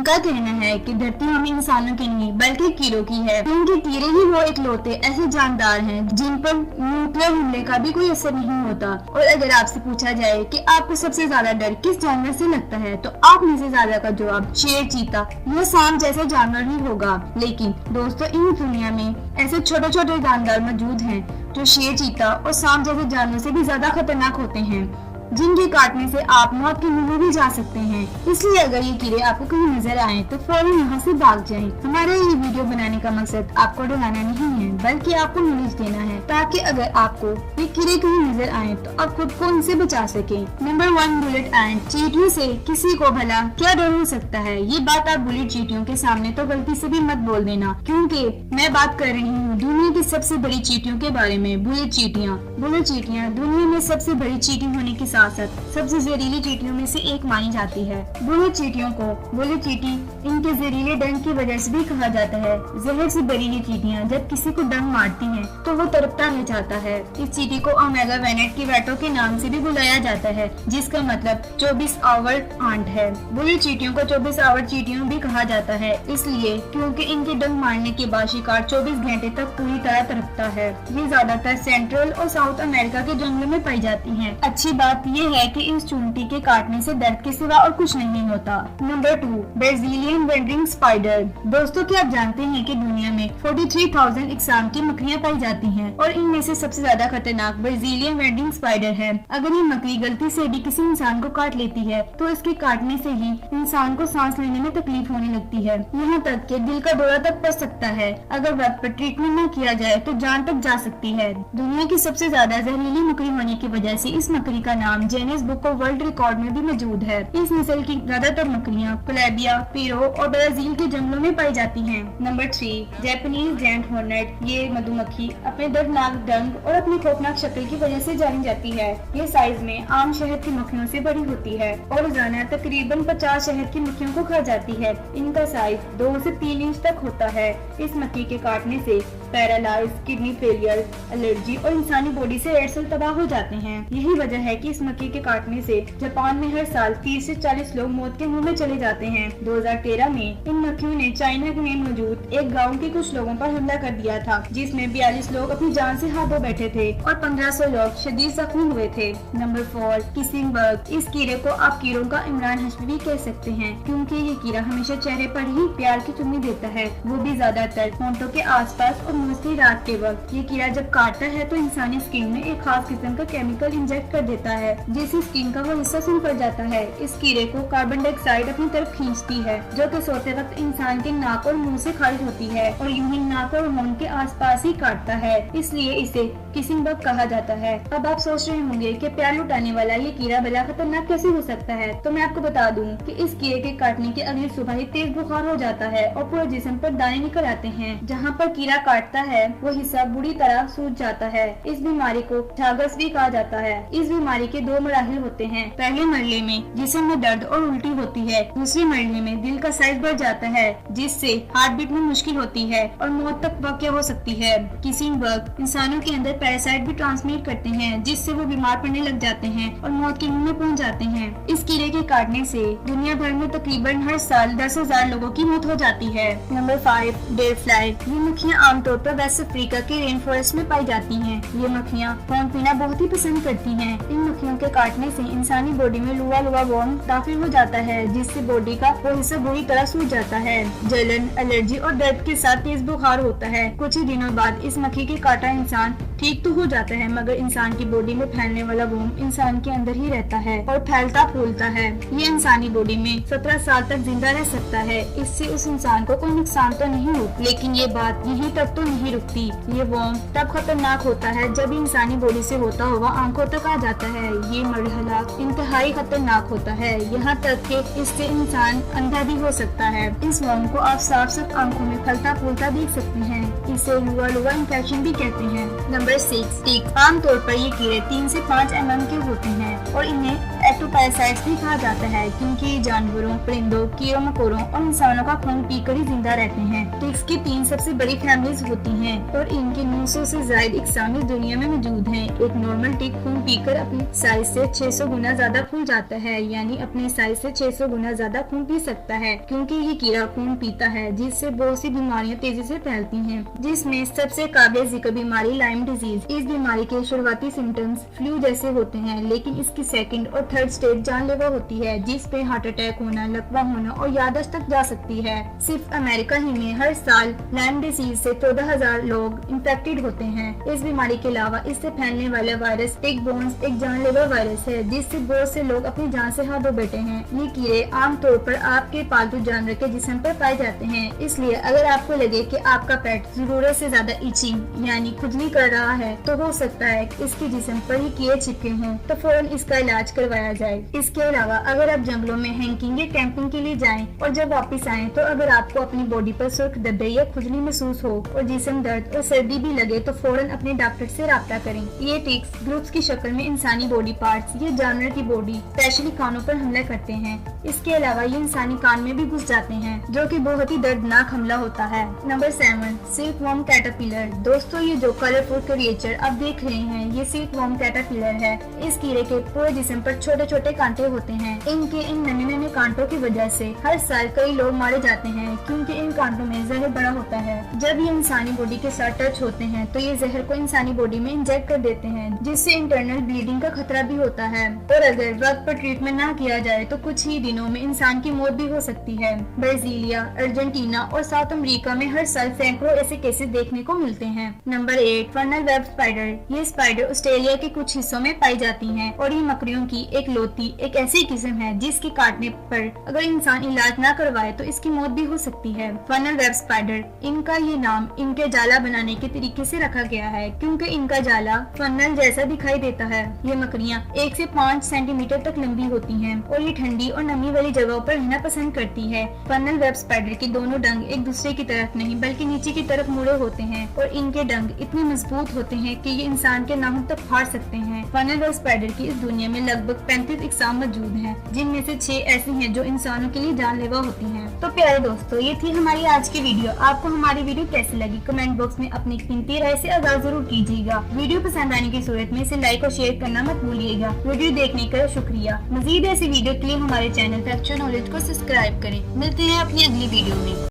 उनका कहना है कि धरती हम इंसानों की नहीं बल्कि कीड़ों की है, क्योंकि कीड़े ही वो इकलौते ऐसे जानदार हैं जिन पर न्यूक्लियर हमले का भी कोई असर नहीं होता। और अगर आपसे पूछा जाए कि आपको सबसे ज्यादा डर किस जानवर से लगता है तो आप में से ज्यादा का जवाब शेर, चीता या सांप जैसे जानवर ही होगा। लेकिन दोस्तों, इन दुनिया में ऐसे छोटे छोटे जानदार मौजूद हैं जो शेर, चीता और सांप जैसे जानवर से भी ज्यादा खतरनाक होते हैं, जिनके काटने से आप मौत के मुंह में भी जा सकते हैं। इसलिए अगर ये कीड़े आपको कहीं नजर आए तो फौरन यहाँ से भाग जाएं। हमारा ये वीडियो बनाने का मकसद आपको डराना नहीं है बल्कि आपको नॉलेज देना है, ताकि अगर आपको ये कीड़े कहीं नजर आए तो आप खुद को इनसे बचा सके। नंबर 1, बुलेट एंट। चींटियों से किसी को भला क्या डर हो सकता है? ये बात आप बुलेट चींटियों के सामने तो गलती से भी मत बोल देना, क्योंकि मैं बात कर रही हूँ दुनिया की सबसे बड़ी चींटियों के बारे में, बुलेट चींटियाँ। बुलेट चींटियाँ दुनिया में सबसे बड़ी चींटी होने के साथ सबसे जहरीली चींटियों में से एक मानी जाती है। बुलेट चींटियों को बुलेट चींटी इनके जहरीले डंक की वजह से भी कहा जाता है। जहर से भरी ये चींटियां जब किसी को डंक मारती हैं तो वो तड़पता रह जाता है। इस चींटी को ओमेगा वेनेट की वेटो के नाम से भी बुलाया जाता है, जिसका मतलब 24 आवर आंट है। बुलेट चींटियों को 24 आवर चींटियों भी कहा जाता है, इसलिए क्योंकि इनके डंक मारने के बाद शिकार 24 घंटे तक पूरी तरह तड़पता है। ये ज्यादातर सेंट्रल और साउथ अमेरिका के जंगलों में पाई जाती है। अच्छी बात ये है कि इस चींटी के काटने से दर्द के सिवा और कुछ नहीं होता। Number 2, Brazilian vending spider. दोस्तों, क्या आप जानते हैं कि दुनिया में 43,000 इकसाम की मकड़ियां पाई जाती हैं और इनमें से सबसे ज्यादा खतरनाक ब्राजीलियन वेंडिंग स्पाइडर है। अगर ये मकड़ी गलती से भी किसी इंसान को काट लेती है तो इसके काटने से ही इंसान को सांस लेने में तकलीफ होने लगती है, यहाँ तक कि दिल का दौरा तक पड़ सकता है। अगर वक्त पर ट्रीटमेंट न किया जाए तो जान तक जा सकती है। दुनिया की सबसे ज्यादा जहरीली मकड़ी होने की वजह से इस मकड़ी का नाम Guinness book of world record में भी मौजूद है। इस नस्ल की ज्यादातर मकड़ियाँ कोलंबिया, पेरू और ब्राजील के जंगलों में पाई जाती हैं। Number 3, Japanese giant hornet. ये मधुमक्खी अपने दर्दनाक डंक और अपनी खौफनाक शक्ल की वजह से जानी जाती है। ये साइज में आम शहद की मक्खियों से बड़ी होती है और रोजाना तकरीबन 50 शहद की मक्खियों को खा जाती है। इनका साइज 2 से 3 इंच तक होता है। इस मक्खी के काटने से पैरालाइज, किडनी फेलियर, एलर्जी और इंसानी बॉडी से रेड सेल तबाह हो जाते हैं। यही वजह है कि इस मक्खी के काटने से जापान में हर साल 30 से 40 लोग मौत के मुंह में चले जाते हैं। 2013 में इन मक्खियों ने चाइना में मौजूद एक गांव के कुछ लोगों पर हमला कर दिया था, जिसमें 42 लोग अपनी जान से हाथ धो बैठे थे और 1500 लोग शदीद जख्मी हुए थे। Number 4, kissing bug. इस कीड़े को आप कीड़ों का इमरान हाशमी भी कह सकते हैं, क्योंकि ये कीड़ा हमेशा चेहरे पर ही प्यार की चुम्मी देता है, वो भी ज्यादातर होंठों के आसपास और मोस्टली रात के वक्त। ये कीड़ा जब काटता है तो इंसानी स्किन में एक खास किस्म का केमिकल इंजेक्ट कर देता है, जिससे स्किन का वो हिस्सा सुन पड़ जाता है। इस कीड़े को कार्बन डाइऑक्साइड अपनी तरफ खींचती है, जो कि सोते वक्त इंसान के नाक और मुंह से खारिज होती है और यूं ही नाक और होंठ के आसपास ही काटता है, इसलिए इसे किसिंग बग कहा जाता है। अब आप सोच रहे होंगे कि प्यार लुटाने वाला ये कीड़ा भला खतरनाक कैसे हो सकता है, तो मैं आपको बता दूं कि इस कीड़े के काटने की अगली सुबह ही तेज बुखार हो जाता है और पूरे जिस्म पर दाने निकल आते हैं। जहाँ पर कीड़ा काटता है वो हिस्सा बुरी तरह सूज जाता है। इस बीमारी को छागस भी कहा जाता है। इस बीमारी के 2 मराहिल होते हैं। पहले मरहले में जिस्म में दर्द और उल्टी होती है। दूसरे मरहले में दिल का साइज बढ़ जाता है, जिससे हार्ट बीट में मुश्किल होती है और मौत तक वाक़या हो सकती है। किसिंग बग इंसानों के अंदर पैरासाइट भी ट्रांसमिट करते हैं, जिससे वो बीमार पड़ने लग जाते हैं और मौत के मुंह में पहुंच जाते हैं। इस कीड़े के काटने से दुनिया भर में तकरीबन हर साल 10,000 लोगों की मौत हो जाती है। Number 5, deer fly. ये मक्खियाँ आमतौर पर वेस्ट अफ्रीका के रेन फॉरेस्ट में पाई जाती हैं। ये मक्खियाँ खून पीना बहुत ही पसंद करती हैं। इन मक्खियों के काटने से इंसानी बॉडी में लुआ वॉर्म दाखिल हो जाता है, जिससे बॉडी का वो हिस्सा बुरी तरह सूज जाता है। जलन, एलर्जी और दर्द के साथ तेज बुखार होता है। कुछ ही दिनों बाद इस मक्खी के काटा इंसान ठीक तो हो जाता है, मगर इंसान की बॉडी में फैलने वाला वॉर्म इंसान के अंदर ही रहता है और फैलता फूलता है। ये इंसानी बॉडी में 17 साल तक जिंदा रह सकता है। इससे उस इंसान को कोई नुकसान तो नहीं होता, लेकिन ये बात यहीं तक तो नहीं रुकती। ये वॉर्म तब खतरनाक होता है जब इंसानी बॉडी से होता हुआ आंखों तक आ जाता है। ये मरहला इंतहाई खतरनाक होता है, यहाँ तक कि इससे इंसान अंधा भी हो सकता है। इस वॉर्म को आप साफ आंखों में फलता फूलता देख सकते हैं। इसे लुआ इन्फेक्शन भी कहते हैं। नंबर 6, टिक। आमतौर पर ये कीड़े 3 से 5 mm के होते हैं और इन्हें एक्टोपैरासाइट्स भी कहा जाता है क्योंकि जानवरों, परिंदों, कीड़ों मकोड़ों और इंसानों का खून पीकर ही जिंदा रहते हैं। टिक्स की 3 सबसे बड़ी फैमिलीज होती हैं और इनके 900 से ज्यादा इकसाम इस दुनिया में मौजूद हैं। एक नॉर्मल टिक खून पीकर अपनी साइज से 600 गुना ज्यादा फूल जाता है, यानी अपने साइज से 600 गुना ज्यादा खून पी सकता है क्योंकि ये कीड़ा खून पीता है, जिससे बहुत सी बीमारियां तेजी से फैलती हैं, जिसमें सबसे काबिल जिक्र बीमारी लाइम डिजीज। इस बीमारी के शुरुआती सिम्टम्स फ्लू जैसे होते हैं, लेकिन इसकी सेकंड और थर्ड स्टेज जानलेवा होती है, जिस पे हार्ट अटैक होना, लकवा होना और याददाश्त तक जा सकती है। सिर्फ अमेरिका ही में हर साल लाइम डिजीज से 14,000 लोग इन्फेक्टेड होते हैं। इस बीमारी के अलावा इससे फैलने वाला वायरस टिक बोन्स एक जानलेवा वायरस है, जिससे बहुत से लोग अपनी जान से हाथ धो बैठे हैं। ये कीड़े आमतौर पर आपके पालतू जानवर के जिस्म पर पाए जाते हैं, इसलिए अगर आपको लगे कि आपका पेट जरूरत से ज्यादा इचिंग यानी खुजली कर रहा है, तो हो सकता है कि इसके जिस्म पर ही कीड़े चिपके हों, तो फौरन इसका इलाज करवाया जाए। इसके अलावा अगर आप जंगलों में हैंकिंग या कैंपिंग के लिए जाएं और जब वापस आएं, तो अगर आपको अपनी बॉडी पर सुर्ख धब्बे या खुजली महसूस हो और जिस्म दर्द और सर्दी भी लगे, तो फौरन अपने डॉक्टर से राब्ता करें। ये टिक्स ग्रुप्स की शक्ल में इंसानी बॉडी पार्ट्स या जानवर की बॉडी स्पेशली कानों पर हमला करते हैं। इसके अलावा ये इंसानी कान में भी घुस जाते हैं, जो कि बहुत ही दर्दनाक हमला होता है। Number 7, silkworm caterpillar. दोस्तों, ये जो कलरफुल क्रिएचर आप देख रहे हैं, ये सिल्कवॉर्म कैटरपिलर है। इस कीड़े के पूरे जिस्म पर छोटे छोटे कांटे होते हैं। इनके इन नन्हे नन्हे कांटों की वजह से हर साल कई लोग मारे जाते हैं, क्योंकि इन कांटों में जहर बड़ा होता है। जब ये इंसानी बॉडी के साथ टच होते हैं, तो ये जहर को इंसानी बॉडी में इंजेक्ट कर देते हैं, जिससे इंटरनल ब्लीडिंग का खतरा भी होता है। और अगर वक्त पर ट्रीटमेंट ना किया जाए, तो कुछ ही दिनों में इंसान की मौत भी हो सकती है। ब्राजीलिया, अर्जेंटीना और साउथ अमेरिका में हर साल सैकड़ों ऐसे केसेस देखने को मिलते हैं। Number 8, funnel web spider. ये स्पाइडर ऑस्ट्रेलिया के कुछ हिस्सों में पाई जाती हैं और ये मकड़ियों की एक लौती एक ऐसी किस्म है जिसके काटने पर अगर इंसान इलाज ना करवाए तो इसकी मौत भी हो सकती है। फनल वेब स्पाइडर, इनका ये नाम इनके जाला बनाने के तरीके से रखा गया है, क्योंकि इनका जाला फनल जैसा दिखाई देता है। ये मकड़ियाँ 1 से 5 सेंटीमीटर तक लंबी होती हैं और ये ठंडी और नमी वाली जगहों पर रहना पसंद करती है। फनल वेब स्पाइडर के दोनों डंग एक दूसरे की तरफ नहीं बल्कि नीचे की तरफ मुड़े होते हैं और इनके डंग इतने मजबूत होते हैं कि ये इंसान के नाखून तक फाड़ सकते हैं। फनल वेब स्पाइडर की इस दुनिया में लगभग 35 इकसाम मौजूद हैं, जिनमें से 6 ऐसी हैं जो इंसानों के लिए जानलेवा होती हैं। तो प्यारे दोस्तों, ये थी हमारी आज की वीडियो। आपको हमारी वीडियो कैसी लगी कमेंट बॉक्स में अपनी कीमती राय से आगाह जरूर कीजिएगा। वीडियो पसंद आने की सूरत में इसे लाइक और शेयर करना मत भूलिएगा। वीडियो देखने का शुक्रिया। मजीद ऐसी वीडियो के लिए हमारे चैनल फैक्चुअल नॉलेज को सब्सक्राइब करें। मिलते हैं अपनी अगली वीडियो में।